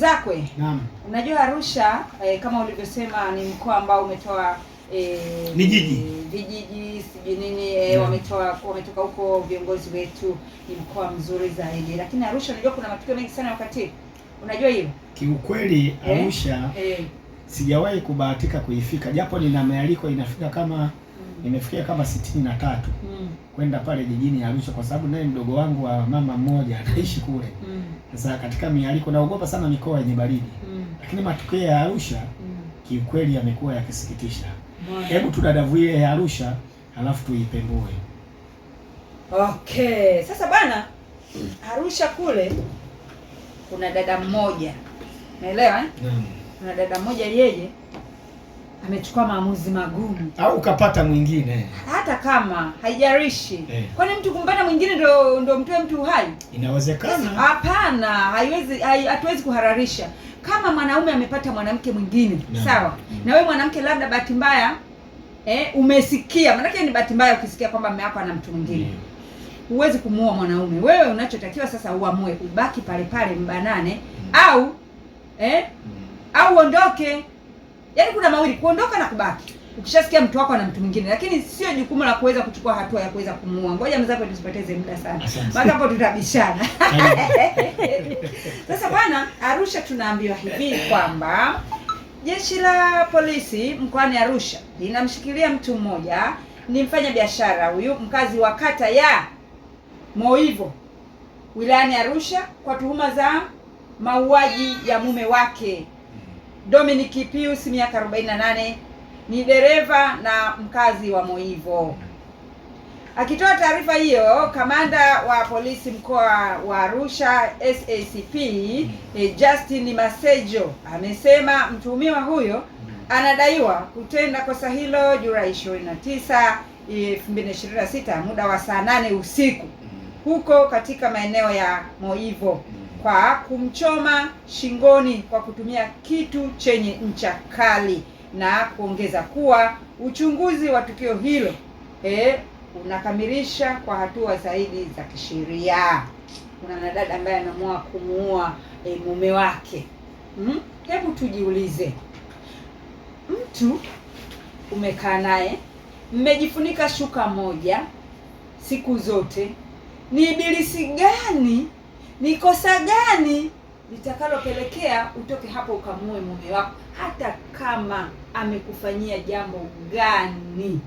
Mzakwe. Naam. Unajua Arusha kama ulivyosema ni mkoa ambao umetoa ni jiji vijiji sijui nini wametoka huko viongozi wetu, ni mkoa mzuri zaidi. Lakini Arusha unajua kuna matukio mengi sana wakati. Unajua hilo? Kiukweli Arusha sijawahi kubahatika kuifika, japo nina mialiko inafika kama nimefikia kama 63 kwenda pale jijini Arusha, kwa sababu naye mdogo wangu wa mama mmoja anaishi kule. Sasa katika mialiko naogopa sana mikoa yenye baridi. Lakini matukio ya Arusha kiukweli yamekuwa yakisikitisha. Hebu tudadavuie Arusha halafu tuipembue. Okay. Sasa bwana, Arusha kule kuna dada mmoja. Naelewa Kuna dada mmoja yeye amechukua maamuzi magumu. Au ukapata mwingine. Hata kama haijarishi. Kwani mtu kumpata mwingine ndo mtoe mtu uhai? Inawezekana. Hapana, hatuwezi kuhararisha. Kama mwanaume amepata mwanamke mwingine, sawa? Na wewe mwanamke labda bahati mbaya umesikia, maana ni bahati mbaya ukisikia kwamba mume wako ana mtu mwingine. Huwezi kumuoa mwanaume. Wewe unachotakiwa sasa uamue ubaki pale pale mbanane au au uondoke. Yaani kuna mawili, kuondoka na kubaki. Ukishasikia mtu wako na mtu mwingine, lakini sio jukumu la kuweza kuchukua hatua ya kuweza kumuoa. Ngoja Mzakwe tusipoteze muda sana. Maana hapo tutabishana. Sasa bwana, Arusha tunaambiwa hivi kwamba jeshi la polisi mkoani Arusha linamshikilia mtu mmoja, ni mfanya biashara huyu mkazi wa kata ya Moivo wilayani Arusha kwa tuhuma za mauaji ya mume wake Dominic Pius miaka 48, ni dereva na mkazi wa Moivo. Akitoa taarifa hiyo, kamanda wa polisi mkoa wa Arusha SACP Justin Masejo amesema mtuhumiwa huyo anadaiwa kutenda kosa hilo Julai 29, 2026 muda wa saa 8 usiku huko katika maeneo ya Moivo kwa kumchoma shingoni kwa kutumia kitu chenye ncha kali, na kuongeza kuwa uchunguzi wa tukio hilo unakamilisha kwa hatua zaidi za kisheria. Kuna mwanadada ambaye anaamua kumuua mume wake. Hebu tujiulize, mtu umekaa naye, mmejifunika shuka moja siku zote, ni ibilisi gani, ni kosa gani litakalopelekea utoke hapo ukamuue mume wako, hata kama amekufanyia jambo gani?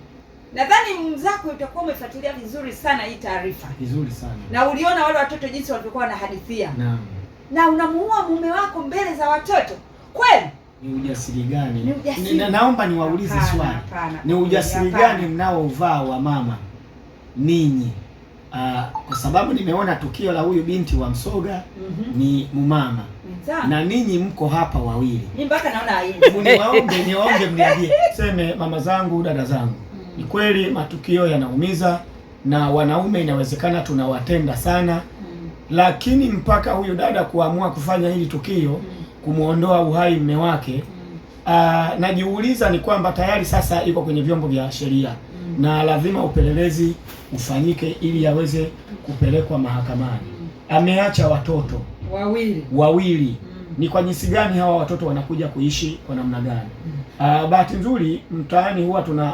Nadhani Mzakwe utakuwa umefuatilia vizuri sana hii taarifa. Vizuri sana. Na uliona wale watoto jinsi walivyokuwa wanahadithia. Naam. Na unamuua mume wako mbele za watoto. Kweli? Ni ujasiri gani? Ni ujasiri. Naomba niwaulize swali. Ni ujasiri gani mnaovaa wa mama ninyi? Kwa sababu nimeona tukio la huyu binti wa Msoga ni mumama. Na ninyi mko hapa wawili. Mimi mpaka naona aibu. Niwaombe mniambie. Seme mama zangu, dada zangu. Ni kweli matukio yanaumiza na wanaume inawezekana tunawatenda sana. Lakini mpaka huyu dada kuamua kufanya hili tukio, kumuondoa uhai mume wake, najiuliza ni kwamba tayari sasa iko kwenye vyombo vya sheria na lazima upelelezi ufanyike ili aweze kupelekwa mahakamani. Ameacha watoto wawili. Ni kwa jinsi gani hawa watoto wanakuja kuishi kwa namna gani? Bahati nzuri mtaani huwa tuna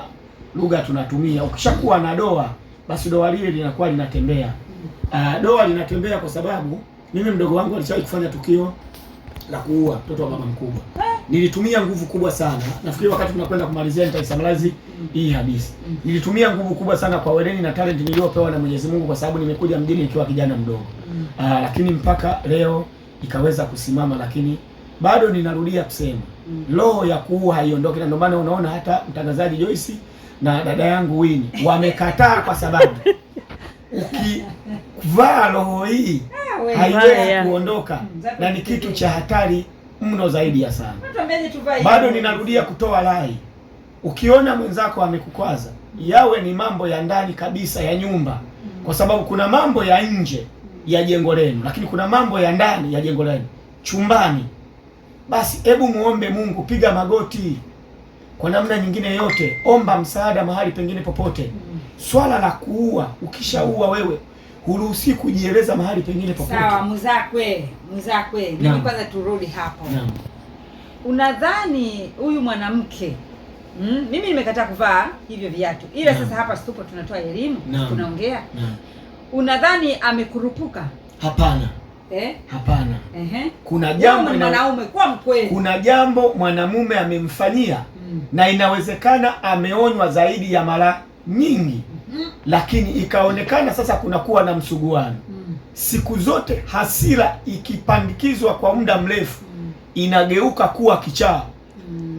lugha tunatumia, ukishakuwa na doa basi doa lile linakuwa linatembea. Doa linatembea kwa sababu mimi mdogo wangu alishawahi kufanya tukio la kuua mtoto wa mama mkubwa. Nilitumia nguvu kubwa sana. Nafikiri wakati tunakwenda kumalizia nitaisamalizi hii hadithi. Nilitumia nguvu kubwa sana kwa weledi na talent niliyopewa na Mwenyezi Mungu, kwa sababu nimekuja mjini nikiwa kijana mdogo. Lakini mpaka leo ikaweza kusimama, lakini bado ninarudia kusema roho ya kuua haiondoki, na ndio maana unaona hata mtangazaji Joyce na dada yangu Winnie wamekataa, kwa sababu ukivaa roho hii haiwezi kuondoka, na ni kitu cha hatari mno zaidi ya sana. Bado ninarudia kutoa rai, ukiona mwenzako amekukwaza, yawe ni mambo ya ndani kabisa ya nyumba, kwa sababu kuna mambo ya nje ya jengo lenu, lakini kuna mambo ya ndani ya jengo lenu chumbani. Basi hebu muombe Mungu, piga magoti kwa namna nyingine yote, omba msaada mahali pengine popote. Swala la kuua, ukishaua wewe huruhusi kujieleza mahali pengine popote. Sawa, Muzakwe. Mimi kwanza turudi hapo. Unadhani huyu mwanamke mimi nimekataa kuvaa hivyo viatu. Ila sasa hapa stupo tunatoa elimu, tunaongea. Unadhani amekurupuka? Hapana. Hapana. Kuna jambo mwanaume kwa mkweli. Kuna jambo mwanamume amemfanyia na inawezekana ameonywa zaidi ya mara nyingi. Lakini ikaonekana sasa kunakuwa na msuguano. Siku zote hasira ikipandikizwa kwa muda mrefu inageuka kuwa kichaa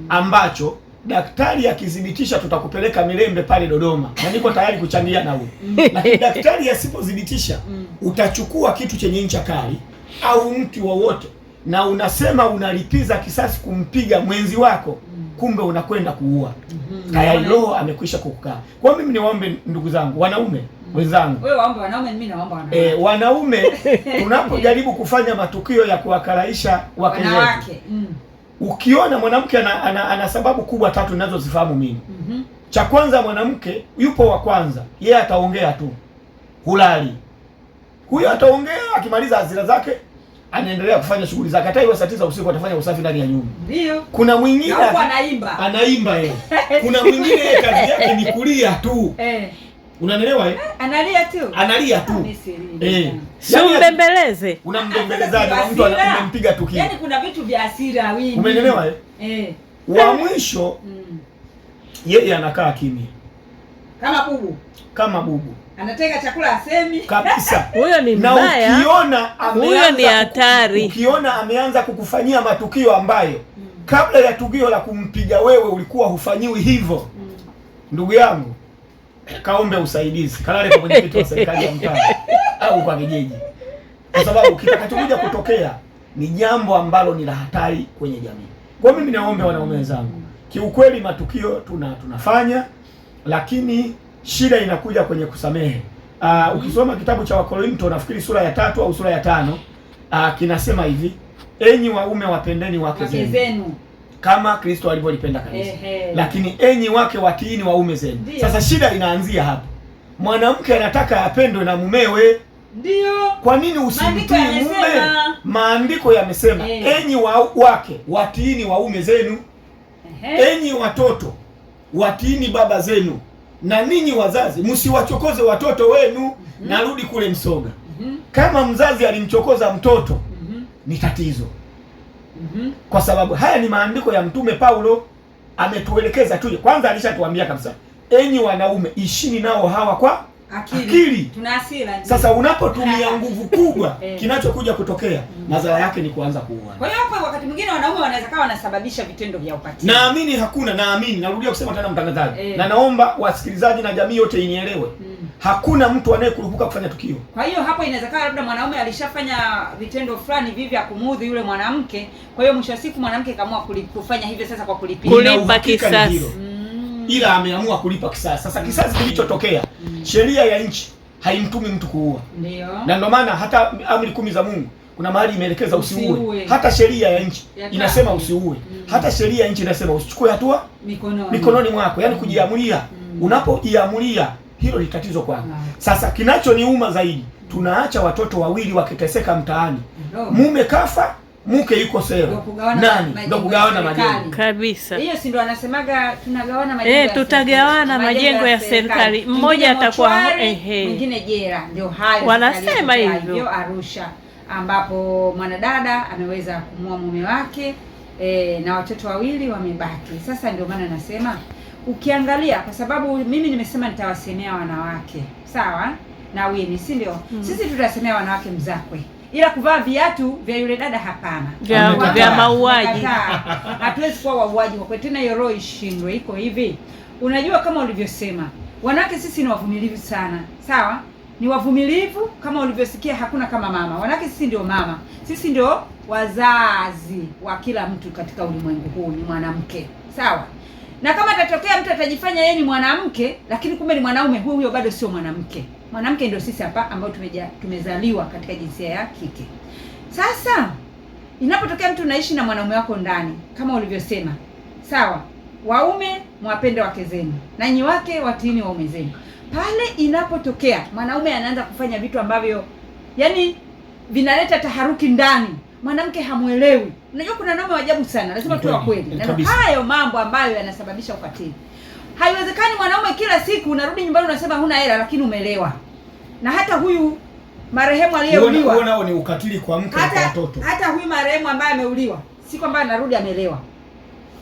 ambacho daktari akithibitisha tutakupeleka Mirembe pale Dodoma na niko tayari kuchangia na wewe. Lakini daktari asipothibitisha utachukua kitu chenye ncha kali au mti wowote na unasema unalipiza kisasi kumpiga mwenzi wako, kumbe unakwenda kuua. Tayari roho amekwisha kukukaa. Kwa mimi niwaombe ndugu zangu, wanaume wenzangu. Wewe waombe wanaume, mimi naomba wanaume. Wanaume tunapojaribu kufanya matukio ya kuwakaraisha wake zetu. Ukiona mwanamke ana sababu kubwa 3 ninazozifahamu mimi. Cha kwanza, mwanamke yupo wa kwanza, yeye ataongea tu. Hulali. Huyo ataongea, akimaliza hasira zake anaendelea kufanya shughuli zake. Hata iwe saa 9 usiku atafanya usafi ndani ya nyumba. Ndio. Kuna mwingine anaimba yeye. Kuna mwingine kazi yake ni kulia tu. Unanielewa Analia tu. Sio mbembeleze. Unambembelezaje na mtu anampiga tukio? Yaani kuna vitu vya hasira wingi. Umeelewa Wa mwisho yeye anakaa kimya. Kama bubu. Anateka chakula asemi. Kabisa. Huyo ni mbaya. Na ukiona huyo ni hatari. Ukiona ameanza kukufanyia matukio ambayo kabla ya tukio la kumpiga wewe ulikuwa hufanyiwi hivyo. Ndugu yangu, kaombe usaidizi. Kalale kwa mwenyekiti wa serikali ya mtaa au kwa kijiji. Kwa sababu kitakachokuja kutokea ni jambo ambalo ni la hatari kwenye jamii. Kwa mimi naombe wanaume wenzangu, kiukweli matukio tunafanya, lakini shida inakuja kwenye kusamehe. Ukisoma kitabu cha Wakorinto nafikiri sura ya 3 au sura ya 5, kinasema hivi, enyi waume wapendeni wake zenu kama Kristo alivyolipenda kanisa. Lakini enyi wake watiini waume zenu. Sasa shida inaanzia hapa. Mwanamke anataka apendwe na mumewe. Ndio. Kwa nini usimtii mume? Maandiko yamesema enyi wake watiini waume zenu. Enyi watoto watiini baba zenu. Na ninyi wazazi msiwachokoze watoto wenu. Narudi kule Msoga. Kama mzazi alimchokoza mtoto ni tatizo. Kwa sababu haya ni maandiko ya Mtume Paulo, ametuelekeza tuje. Kwanza alishatuambia kabisa, enyi wanaume ishini nao hawa kwa akili. Tuna hasira. Sasa unapotumia nguvu kubwa kinachokuja kutokea madhara yake ni kuanza kuua. Kwa hiyo hapo wakati mwingine wanaume wanaweza kawa wanasababisha vitendo vya ukatili. Naamini narudia kusema tena mtangazaji. Na naomba wasikilizaji na jamii yote inielewe. Hakuna mtu anayekurupuka kufanya tukio. Kwa hiyo hapo inawezekana labda mwanaume alishafanya vitendo fulani vivi akumuudhi yule mwanamke. Kwa hiyo mwisho wa siku mwanamke kaamua kufanya hivyo sasa kwa kulipa kisasi. Ila ameamua kulipa kisasi. Sasa kisasi kilichotokea, sheria ya nchi haimtumi mtu kuua. Ndio. Na ndio maana hata amri 10 za Mungu kuna mahali imeelekeza usiue. Hata sheria ya nchi inasema usiue. Hata sheria ya nchi inasema usichukue hatua mikononi mwako, yani kujiamulia. Unapojiamulia hilo ni tatizo kwako. Sasa kinachoniuma zaidi, tunaacha watoto wawili wakiteseka mtaani. Mume kafa, mke yuko sero. Nani? Ndio kugawana majengo. Kabisa. Hiyo si ndio anasemaga tunagawana majengo. Tutagawana majengo ya serikali. Mmoja atakuwa mwingine jela. Ndio hayo. Wanasema hivyo Arusha, ambapo mwanadada ameweza kumua mume wake na watoto wawili wamebaki. Sasa ndio maana nasema ukiangalia, kwa sababu mimi nimesema nitawasemea wanawake, sawa? Na wewe si ndio? Sisi tutasemea wanawake Mzakwe. Ila kuvaa viatu vya yule dada hapana. Vya mauaji. Hatuwezi kuwa wauaji kwa tena, hiyo roho ishindwe. Iko hivi. Unajua kama ulivyosema, wanawake sisi ni wavumilivu sana. Sawa? Ni wavumilivu kama ulivyosikia, hakuna kama mama. Wanawake sisi ndio mama. Sisi ndio wazazi wa kila mtu katika ulimwengu huu, ni mwanamke. Sawa? Na kama atatokea mtu atajifanya yeye ni mwanamke lakini kumbe ni mwanaume, huyo bado sio mwanamke. Mwanamke ndio sisi hapa ambao tumezaliwa katika jinsia ya kike. Sasa inapotokea mtu unaishi na mwanaume wako ndani kama ulivyosema, sawa? waume mwapende wake zenu, nanyi wake watiini waume zenu. Pale inapotokea mwanaume anaanza kufanya vitu ambavyo yani vinaleta taharuki ndani, mwanamke hamuelewi. Unajua kuna wanaume wa ajabu sana, lazima tuwe kweli. Na hayo mambo ambayo yanasababisha ukatili. Haiwezekani mwanaume kila siku unarudi nyumbani unasema huna hela lakini umelewa. Na hata huyu marehemu aliyeuliwa, unaona ni ukatili kwa mke na kwa watoto. Hata huyu marehemu ambaye ameuliwa, si kwamba anarudi amelewa.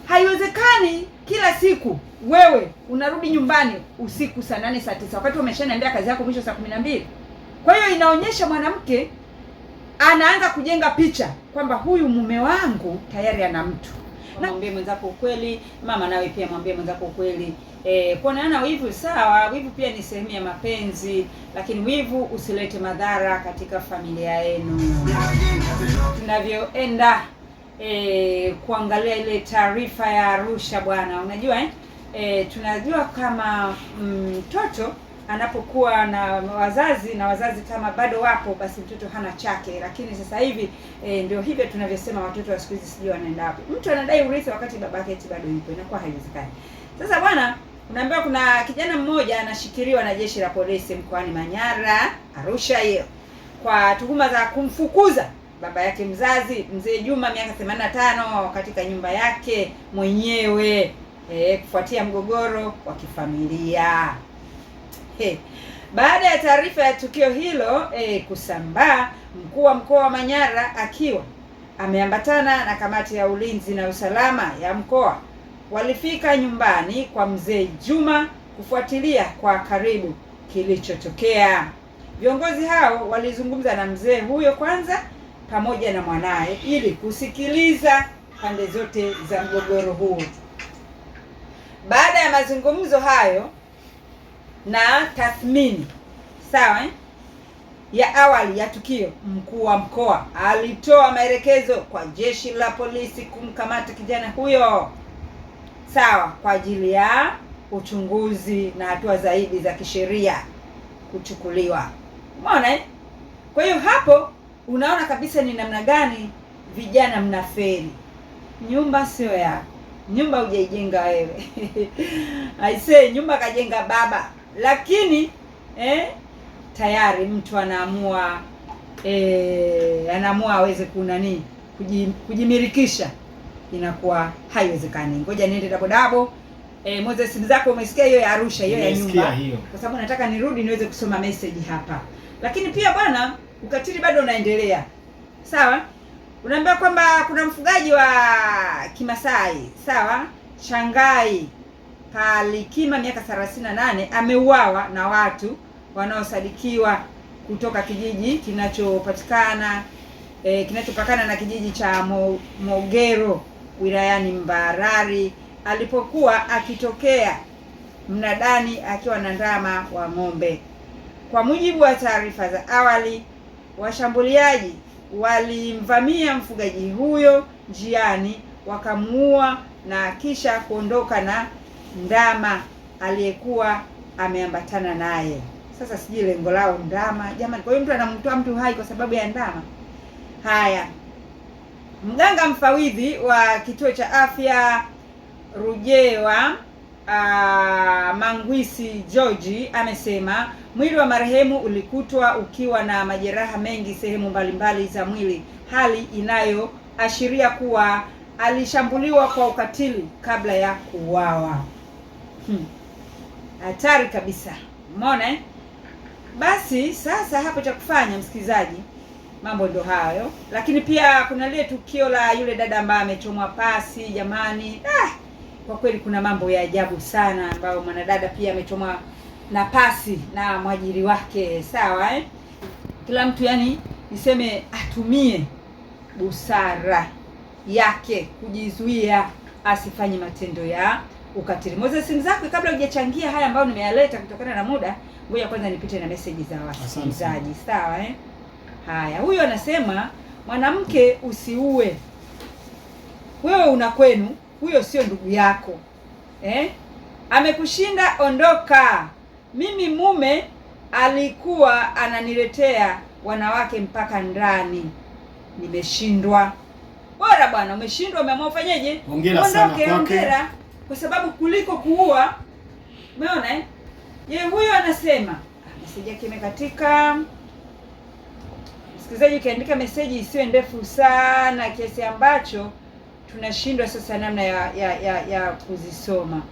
Haiwezekani kila siku wewe unarudi nyumbani usiku saa 8 saa 9 wakati umeshaniambia kazi yako mwisho saa 12. Kwa hiyo inaonyesha mwanamke anaanza kujenga picha kwamba huyu mume wangu tayari ana mtu. Mwambie mwenzako ukweli, mama nawe pia mwambie mwenzako ukweli. Kuoneana wivu sawa, wivu pia ni sehemu ya mapenzi, lakini wivu usilete madhara katika familia yenu. Tunavyoenda kuangalia ile taarifa ya Arusha bwana, unajua tunajua kama mtoto anapokuwa na wazazi kama bado wapo, basi mtoto hana chake. Lakini sasa hivi ndio hivyo tunavyosema, watoto wa siku hizi sijui wanaenda wapi. Mtu anadai urithi wakati babake eti bado yupo, inakuwa haiwezekani. Sasa bwana, unaambiwa kuna kijana mmoja anashikiliwa na jeshi la polisi mkoani Manyara, Arusha hiyo, kwa tuhuma za kumfukuza baba yake mzazi Mzee Juma miaka 85 katika nyumba yake mwenyewe kufuatia mgogoro wa kifamilia. Baada ya taarifa ya tukio hilo kusambaa, mkuu wa mkoa wa Manyara akiwa ameambatana na kamati ya ulinzi na usalama ya mkoa walifika nyumbani kwa Mzee Juma kufuatilia kwa karibu kilichotokea. Viongozi hao walizungumza na mzee huyo kwanza pamoja na mwanae ili kusikiliza pande zote za mgogoro huu. Baada ya mazungumzo hayo na tathmini ya awali ya tukio, mkuu wa mkoa alitoa maelekezo kwa jeshi la polisi kumkamata kijana huyo kwa ajili ya uchunguzi na hatua zaidi za kisheria kuchukuliwa. Umeona Kwa hiyo hapo unaona kabisa ni namna gani vijana mnafeli. Nyumba sio yako. Nyumba hujaijenga wewe. Aisee, nyumba kajenga baba. Lakini tayari mtu anaamua aweze kujimirikisha. Inakuwa haiwezekani. Ngoja niende dabo. Moses, simu zako umesikia hiyo ya Arusha, hiyo ya nyumba. Kwa sababu nataka nirudi niweze kusoma message hapa. Lakini pia bwana, ukatili bado unaendelea. Sawa? Unaambia kwamba kuna mfugaji wa Kimasai, Shangai Palikima miaka 38 ameuawa na watu wanaosadikiwa kutoka kijiji kinachopakana na kijiji cha Mogero wilayani Mbarali alipokuwa akitokea mnadani akiwa na ndama wa ng'ombe. Kwa mujibu wa taarifa za awali, washambuliaji walimvamia mfugaji huyo njiani, wakamuua na kisha kuondoka na ndama aliyekuwa ameambatana naye. Sasa sijui lengo lao ndama, jamani. Kwa hiyo mtu anamtoa mtu hai kwa sababu ya ndama. Haya. Mganga mfawidhi wa kituo cha afya Rujewa Mangwisi George amesema mwili wa marehemu ulikutwa ukiwa na majeraha mengi sehemu mbalimbali za mwili, hali inayoashiria kuwa alishambuliwa kwa ukatili kabla ya kuuawa. Hatari kabisa. Umeona Basi sasa hapo cha kufanya, msikilizaji, mambo ndo hayo. Lakini pia kuna lile tukio la yule dada ambaye amechomwa pasi, jamani. Kwa kweli kuna mambo ya ajabu sana ambayo mwanadada pia amechomwa na pasi na mwajiri wake, Kila mtu niseme atumie busara yake kujizuia asifanye matendo ya ukatili. Moses, simu zako kabla hujachangia haya ambayo nimeyaleta kutokana na muda, ngoja kwanza nipite na message za wasikilizaji, Haya, huyo anasema mwanamke usiue. Wewe una kwenu, huyo sio ndugu yako. Amekushinda, ondoka. Mimi mume alikuwa ananiletea wanawake mpaka ndani. Nimeshindwa. Bora bwana, umeshindwa, umeamua ufanyeje? Ondoke. kwa sababu kuliko kuua. Umeona eh? Yeye huyo anasema meseji yake imekatika. Msikilizaji, ukiandika meseji isiwe ndefu sana kiasi ambacho tunashindwa sasa namna ya kuzisoma.